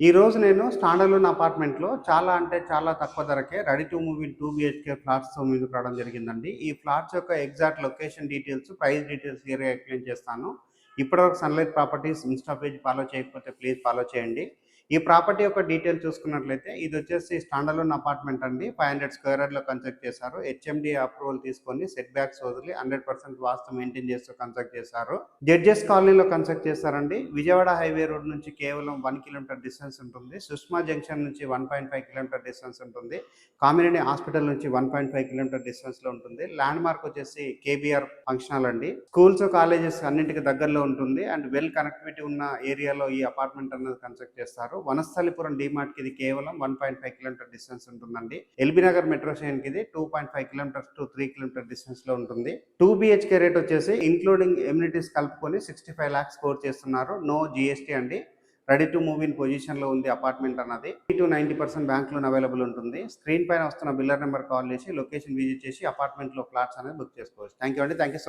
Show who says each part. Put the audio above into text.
Speaker 1: ఈ రోజు నేను స్టాండర్లోన్ అపార్ట్మెంట్లో చాలా అంటే చాలా తక్కువ ధరకే ready to move in 2 BHK ఫ్లాట్స్‌తో ముందుకు రావడం జరిగిందండి. ఈ ఫ్లాట్స్ యొక్క exact location details, price details క్లియర్‌గా ఎక్స్‌ప్లెయిన్ చేస్తాను. ఇప్పటివరకు sunlight properties Insta page follow చేయకపోతే ప్లీజ్ ఫాలో చేయండి. ఈ ప్రాపర్టీ యొక్క డీటెయిల్ చూసుకున్నట్లయితే ఇది వచ్చేసి స్టాండర్లోన్ అపార్ట్మెంట్ అండి. 500 స్క్వేర్ యార్డ్‌లో కన్స్ట్రక్ట్ చేశారు. హెచ్ఎండీ అప్రూవల్ తీసుకొని సెట్ బ్యాక్స్ వదిలి 100% వాస్తు మెయింటైన్ చేస్తూ కన్స్ట్రక్ట్ చేశారు. జడ్జెస్ కాలనీలో కన్స్ట్రక్ట్ చేశారండి. విజయవాడ హైవే రోడ్ నుంచి కేవలం 1 కిలోమీటర్ డిస్టెన్స్ ఉంటుంది. సుష్మా జంక్షన్ నుంచి 1.5 కిలోమీటర్ డిస్టెన్స్ ఉంటుంది. కామినేని హాస్పిటల్ నుంచి 1.5 కిలోమీటర్ డిస్టెన్స్‌లో ఉంటుంది. ల్యాండ్ మార్క్ వచ్చేసి కేబీఆర్ ఫంక్షన్ హాల్ అండి. స్కూల్స్, కాలేజెస్ అన్నింటికి దగ్గరలో ఉంటుంది అండ్ వెల్ కనెక్టివిటీ ఉన్న ఏరియాలో ఈ అపార్ట్మెంట్ అనేది కన్స్ట్రక్ట్ చేస్తారు. వనస్థలిపురం డీమార్ట్ కి ఇది కేవలం 1.5 కిలోమీటర్ డిస్టెన్స్ ఉంటుందండి. ఎల్బీ నగర్ మెట్రో స్టేషన్ కి ఇది 2.5 కిలోమీటర్స్ టు 3 కిలోమీటర్ డిస్టెన్స్ లో ఉంటుంది. 2 BHK రేట్ వచ్చేసి ఇంక్లూడింగ్ ఎమ్యూనిటీస్ కలుపుకొని 65 lakhs స్కోర్ చేస్తున్నారు. నో GST అండి. Ready to move in position లో ఉంది అపార్ట్మెంట్ అన్నది. 90% బ్యాంక్ లోన్ అవైలబుల్ ఉంటుంది. స్క్రీన్ పైన వస్తున్న బిల్లర్ నెంబర్ కాల్ చేసి లొకేషన్ విజిట్ చేసి అపార్ట్మెంట్ లో ఫ్లాట్స్ అనేది బుక్ చేసుకోవచ్చు. థ్యాంక్ యూ అండి. Thank you so much.